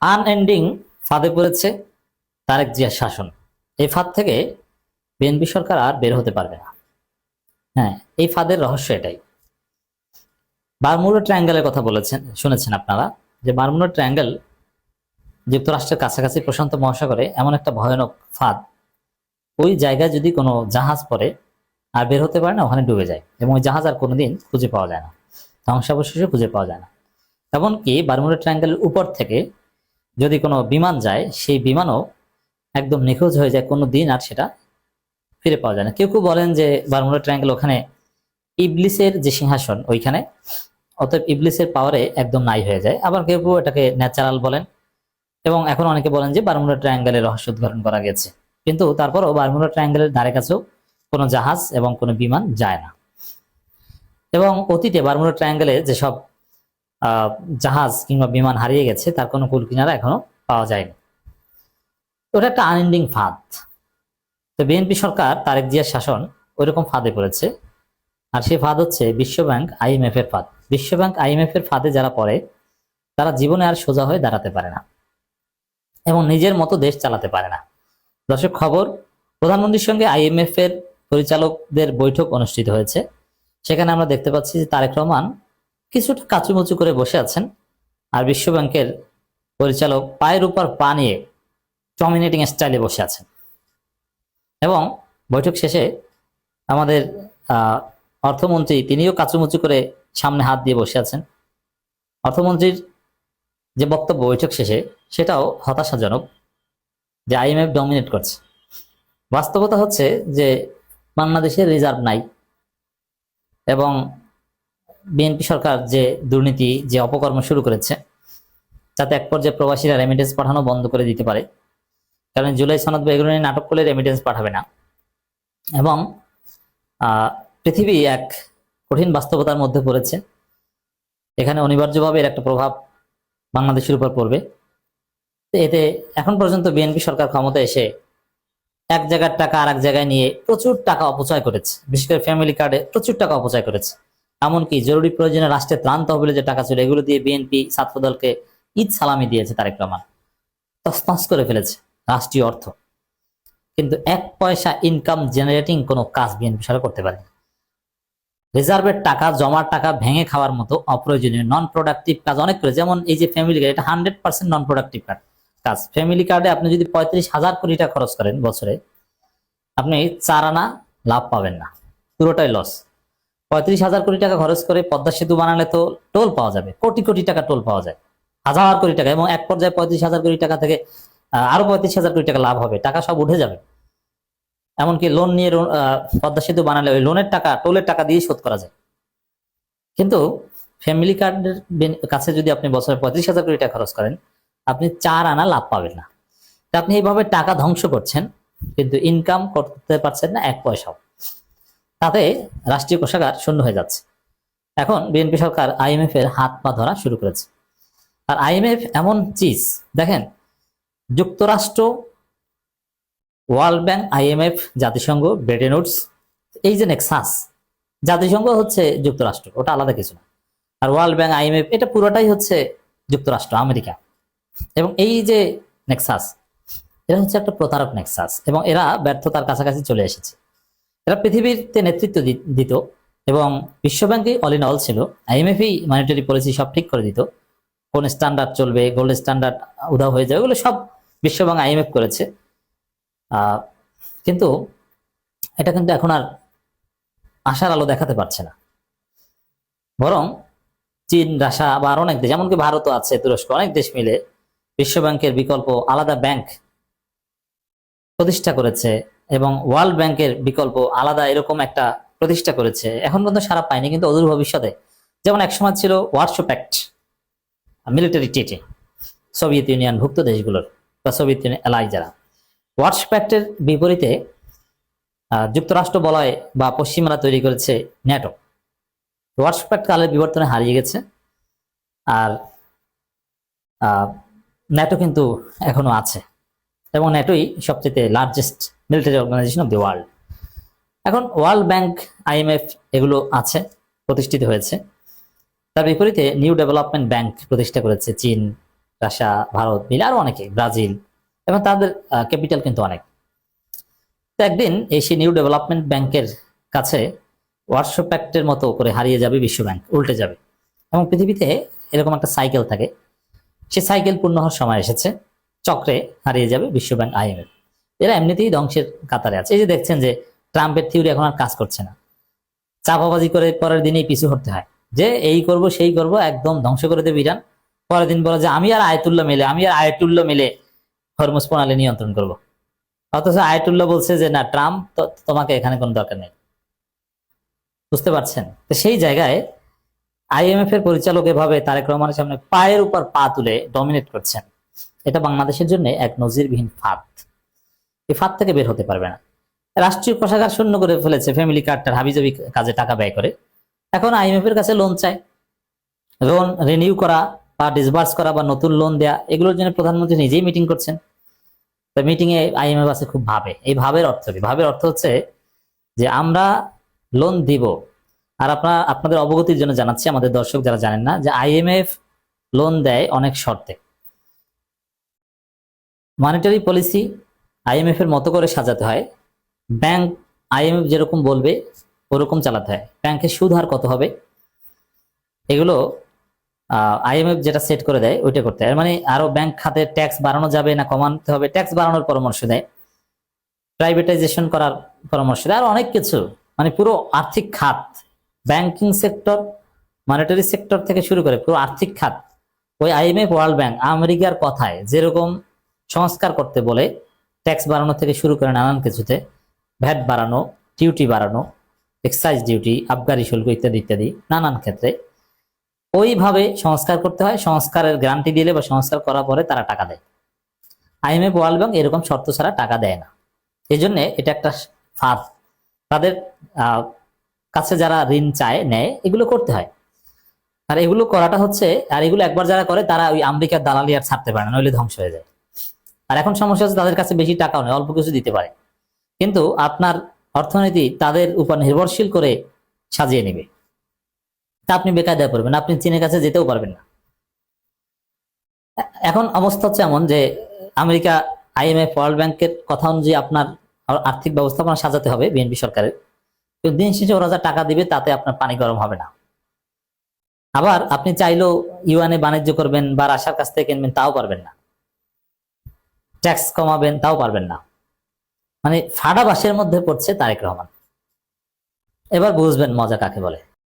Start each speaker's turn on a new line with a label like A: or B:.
A: Unending ফাঁদে পড়েছে তারেক জিয়ার শাসন। এই ফাঁদ থেকে বিএনপি সরকার আর বের হতে পারবে না। হ্যাঁ, এই ফাঁদের রহস্য এটাই। বারমুডা ট্রায়াঙ্গেলের কথা বলেছেন, শুনেছেন আপনারা, যে বারমুডা ট্রায়াঙ্গেল যুক্তরাষ্ট্রের কাছাকাছি প্রশান্ত মহাসাগরে এমন একটা ভয়ানক ফাঁদ, ওই জায়গায় যদি কোনো জাহাজ পড়ে আর বের হতে পারে না, ওখানে ডুবে যায় এবং ওই জাহাজ আর কোনোদিন খুঁজে পাওয়া যায় না, ধ্বংসাবশেষও খুঁজে পাওয়া যায় না। এমনকি বারমুডা ট্রায়াঙ্গেলের উপর থেকে যদি কোনো বিমান যায়, সেই বিমানও একদম নিখোঁজ হয়ে যায়, কোনো দিন আর সেটা ফিরে পাওয়া যায় না। কেউ কেউ বলেন যে বারমুডা ট্রায়াঙ্গেল ওখানে ইবলিসের যে সিংহাসন ওইখানে, অতএব ইবলিসের পাওয়ারে একদম নাই হয়ে যায়। আবার কেউ কেউ এটাকে ন্যাচারাল বলেন, এবং এখন অনেকে বলেন যে বারমুডা ট্রায়াঙ্গেলের রহস্য উদ্ঘাটন করা গেছে। কিন্তু তারপরও বারমুডা ট্রায়াঙ্গেলের ধারে কাছেও কোনো জাহাজ এবং কোনো বিমান যায় না। এবং অতীতে বারমুডা ট্রায়াঙ্গেলে যেসব জাহাজ কিংবা বিমান হারিয়ে গেছে, তার কোনো কুল কিনারা এখনো পাওয়া যায়নি। ওটা একটা আনএন্ডিং ফাঁদ। তো বিএনপি সরকার তারেক জিয়ার শাসন ওইরকম ফাঁদে পড়েছে। আর সেই ফাঁদ হচ্ছে বিশ্বব্যাংক IMF এর ফাঁদ। বিশ্বব্যাংক IMF এর ফাঁদে যারা পড়ে, তারা জীবনে আর সোজা হয়ে দাঁড়াতে পারে না এবং নিজের মতো দেশ চালাতে পারে না। দর্শক, খবর, প্রধানমন্ত্রীর সঙ্গে IMF এর পরিচালকদের বৈঠক অনুষ্ঠিত হয়েছে। সেখানে আমরা দেখতে পাচ্ছি যে তারেক রহমান কিছুটা কাচুমুচু করে বসে আছেন, আর বিশ্বব্যাংকের পরিচালক পায়ের উপর পা নিয়ে ডমিনেটিং স্টাইলে বসে আছেন। এবং বৈঠক শেষে আমাদের অর্থমন্ত্রী, তিনিও কাচুমুচু করে সামনে হাত দিয়ে বসে আছেন। অর্থমন্ত্রীর যে বক্তব্য বৈঠক শেষে, সেটাও হতাশাজনক, যে IMF ডমিনেট করছে। বাস্তবতা হচ্ছে যে বাংলাদেশের রিজার্ভ নাই, এবং বিএনপি সরকার যে দুর্নীতি, যে অপকর্ম শুরু করেছে, যাতে এক পর্যায়ে প্রবাসীরা রেমিটেন্স পাঠানো বন্ধ করে দিতে পারে। কারণ জুলাই সনদ বা এগুলো নিয়ে নাটক করলে রেমিটেন্স পাঠাবে না। এবং পৃথিবী এক কঠিন বাস্তবতার মধ্যে পড়েছে। এখানে অনিবার্যভাবে এর একটা প্রভাব বাংলাদেশের উপর পড়বে। এতে এখন পর্যন্ত বিএনপি সরকার ক্ষমতায় এসে এক জায়গার টাকা আর এক জায়গায় নিয়ে প্রচুর টাকা অপচয় করেছে। বিশেষ করে ফ্যামিলি কার্ডে প্রচুর টাকা অপচয় করেছে। এমনকি জরুরি প্রয়োজনে রাষ্ট্রের ত্রাণ তহবিলে যে টাকা ছিল, এগুলো দিয়ে বিএনপি ছাত্রদলকে ঈদ সালামি দিয়েছে তারেক রহমান। তছনছ করে ফেলেছে রাষ্ট্রীয় অর্থ। কিন্তু এক পয়সা ইনকাম জেনারেটিং কোনো কাজ বিএনপি সরকার করতে পারেনি। রিজার্ভের টাকা, জমার টাকা ভেঙে খাওয়ার মতো অপ্রয়োজনীয় নন প্রোডাক্টিভ কাজ অনেক করে। যেমন এই যে ফ্যামিলি কার্ড, এটা 100% নন প্রোডাক্টিভ কাজ। ফ্যামিলি কার্ডে আপনি যদি 35,000 কোটি টাকা খরচ করেন বছরে, আপনি 4 আনা লাভ পাবেন না, পুরোটাই লস। 35,000 কোটি টাকা খরচ করে পদ্মা সেতু বানালে তো টোল পাওয়া যাবে, কোটি কোটি টাকা টোল পাওয়া যায়, হাজার কোটি টাকা, এবং এক পর্যায়ে 35,000 কোটি টাকা থেকে আরো 35,000 কোটি টাকা লাভ হবে, টাকা সব উঠে যাবে। এমনকি লোন নিয়ে পদ্মা সেতু বানালে ওই লোনের টাকা টোলের টাকা দিয়ে শোধ করা যায়। কিন্তু ফ্যামিলি কার্ডের কাছে যদি আপনি বছরে 35,000 কোটি টাকা খরচ করেন, আপনি 4 আনা লাভ পাবেন না। আপনি এইভাবে টাকা ধ্বংস করছেন, কিন্তু ইনকাম করতে পারছেন না এক পয়সাও। তাতে রাষ্ট্রীয় কোষাগার শূন্য হয়ে যাচ্ছে। এখন বিএনপি সরকার IMF এর হাত পা ধরা শুরু করেছে। আর IMF এমন চিজ, দেখেন, যুক্তরাষ্ট্র, ওয়ার্ল্ড ব্যাংক, IMF, জাতিসংঘ, ব্রেটেন উডস, এই যে নেক্সাস, জাতিসংঘ হচ্ছে যুক্তরাষ্ট্র, ওটা আলাদা কিছু না। আর ওয়ার্ল্ড ব্যাংক, IMF, এটা পুরোটাই হচ্ছে যুক্তরাষ্ট্র, আমেরিকা। এবং এই যে নেক্সাস, এরা হচ্ছে একটা প্রতারক নেক্সাস, এবং এরা ব্যর্থতার কাছাকাছি চলে এসেছে। এরা পৃথিবীতে নেতৃত্ব দিত, এবং বিশ্বব্যাংকই অল ইন অল ছিল। IMF-ই মনিটারি পলিসি সব ঠিক করে দিত, কোন স্ট্যান্ডার্ড চলবে, গোল্ড স্ট্যান্ডার্ড উধাও হয়ে যাবে, ওগুলো সব বিশ্বব্যাংক IMF করেছে। কিন্তু এটা কিন্তু এখন আর আশার আলো দেখাতে পারছে না। বরং চীন, রাশিয়া বা আরো অনেক দেশ, এমনকি ভারতও আছে, তুরস্ক, অনেক দেশ মিলে বিশ্বব্যাংকের বিকল্প আলাদা ব্যাংক প্রতিষ্ঠা করেছে, এবং ওয়ার্ল্ড ব্যাংকের বিকল্প আলাদা এরকম একটা প্রতিষ্ঠা করেছে। এখন পর্যন্ত সারা পায়নি, কিন্তু অদূর ভবিষ্যতে, যেমন একসময় ছিল ওয়ারশো প্যাক্ট, মিলিটারি ট্রিটি, সোভিয়েত ইউনিয়ন ভুক্ত দেশগুলোর বা সোভিয়েত ইউনিয়ন এলাই যারা, ওয়ারশো প্যাক্টের বিপরীতে যুক্তরাষ্ট্র বলয় বা পশ্চিমারা তৈরি করেছে ন্যাটো। ওয়ারশো প্যাক্ট কালের বিবর্তনে হারিয়ে গেছে, আর ন্যাটো কিন্তু এখনো আছে, এবং ন্যাটোই সবচেয়ে largest military organisation of the world. এখন ওয়ার্ল্ড ব্যাংক, IMF এগুলো আছে, প্রতিষ্ঠিত হয়েছে। তার বিপরীতে নিউ ডেভেলপমেন্ট ব্যাংক প্রতিষ্ঠা করেছে চীন, রাশিয়া, ভারত মিলে আরো অনেকে, ব্রাজিল, এবং তাদের ক্যাপিটাল কিন্তু অনেক। তো একদিন এশিয়া নিউ ডেভেলপমেন্ট ব্যাংকের কাছে ওয়ার্কশপ প্যাক্টের মতো করে হারিয়ে যাবে বিশ্ব ব্যাংক, উল্টে যাবে। এবং পৃথিবীতে এরকম একটা সাইকেল থাকে, সে সাইকেল পূর্ণ হওয়ার সময় এসেছে, চক্রে হারিয়ে যাবে বিশ্ব ব্যাংক, আইএমএফ। এরা এমনিতেই ধ্বংসের কাতারে আছে। এই যে দেখছেন যে ট্রাম্পের থিওরি এখন আর কাজ করছে না, চাপাবাজি করে পরের দিনেই পিছু হটতে হয়, যে এই করব সেই করব, একদম ধ্বংস করে দেবে ইরান। পরের দিন বলে যে আমি আর আয়াতুল্লাহ মিলে হরমুজ প্রণালী নিয়ন্ত্রণ করব। অথচ আয়াতুল্লাহ বলছে যে না, ট্রাম্প তোমাকে এখানে কোনো দরকার নেই। বুঝতে পারছেন? তো সেই জায়গায় আইএমএফ এর পরিচালক এভাবে তারেক রহমানের সামনে পায়ের উপর পা তুলে ডমিনেট করছেন। এটা বাংলাদেশের জন্য এক নজিরবিহীন ফাঁদ। এই ফাঁদ থেকে বের হতে পারবে না। রাষ্ট্রীয় কোষাগার শূন্য করে ফেলেছে, ফ্যামিলি কার্ডটার হাবিজাবি কাজে টাকা ব্যয় করে। এখন আইএমএফ এর কাছে লোন চায়। লোন রিনিউ করা বা ডিসবার্স করা বা নতুন লোন দেয়া, এগুলোর জন্য প্রধানমন্ত্রী নিজেই মিটিং করছেন। তো মিটিং এ আইএমএফ আছে খুব ভাবে। এই ভাবের অর্থ কি? ভাবের অর্থ হচ্ছে যে আমরা লোন দিব। আর আপনাদের অবগতির জন্য জানাচ্ছি, আমাদের দর্শক যারা জানেন না, যে আইএমএফ লোন দেয় অনেক শর্তে। মনিটারি পলিসি আইএমএফ এর মতো করে সাজাতে হয়। ব্যাংক আইএমএফ যেরকম বলবে ওরকম চালাতে হয়। ব্যাংকের সুদ হার কত হবে এগুলো আইএমএফ যেটা সেট করে দেয় ওইটা করতে হয়। মানে আরো ব্যাংক খাতে ট্যাক্স বাড়ানো যাবে না কমাতে হবে, ট্যাক্স বাড়ানোর পরামর্শ দেয়, প্রাইভেটাইজেশন করার পরামর্শ দেয়, আর অনেক কিছু। মানে পুরো আর্থিক খাত, ব্যাংকিং সেক্টর, মনিটারি সেক্টর থেকে শুরু করে পুরো আর্থিক খাত, ওই আইএমএফ, ওয়ার্ল্ড ব্যাংক, আমেরিকার কথায় যেরকম সংস্কার করতে বলে, ট্যাক্স বাড়ানো থেকে শুরু করে নানান কিছুতে, ভ্যাট বাড়ানো, ডিউটি বাড়ানো, এক্সাইজ ডিউটি, আবগারি শুল্ক ইত্যাদি ইত্যাদি নানান ক্ষেত্রে ওইভাবে সংস্কার করতে হয়। সংস্কারের গ্যারান্টি দিলে বা সংস্কার করার পরে তারা টাকা দেয়। আইএমএফ, ওয়ার্ল্ড ব্যাংক এরকম শর্ত ছাড়া টাকা দেয় না। এই জন্য এটা একটা ফাঁদ। তাদের কাছে যারা ঋণ চায়, নেয়, এগুলো করতে হয়। আর এগুলো করাটা হচ্ছে, আর এগুলো একবার যারা করে তারা ওই আমেরিকার দালালি আর ছাড়তে পারে না, নইলে ধ্বংস হয়ে যায়। আর এখন সমস্যা হচ্ছে তাদের কাছে বেশি টাকাও নেই, অল্প কিছু দিতে পারে, কিন্তু আপনার অর্থনীতি তাদের উপর নির্ভরশীল করে সাজিয়ে নেবে। তা আপনি বেকায়দায় পড়বেন, আপনি চীনের কাছে যেতেও পারবেন না। এখন অবস্থা হচ্ছে এমন যে আমেরিকা, আইএমএফ, ওয়ার্ল্ড ব্যাংকের কথা অনুযায়ী আপনার আর্থিক ব্যবস্থাপনা সাজাতে হবে বিএনপি সরকারের। কিন্তু দিন শেষে ওরা যা টাকা দিবে তাতে আপনার পানি গরম হবে না। আবার আপনি চাইলেও ইউয়ানে বাণিজ্য করবেন বা রাশিয়ার কাছ থেকে কিনবেন, তাও পারবেন না। ট্যাক্স কমাবেন, তাও পারবেন না। মানে ফাডা বাসের মধ্যে পড়ছে তারেক রহমান। এবার বুঝবেন মজা কাকে বলে।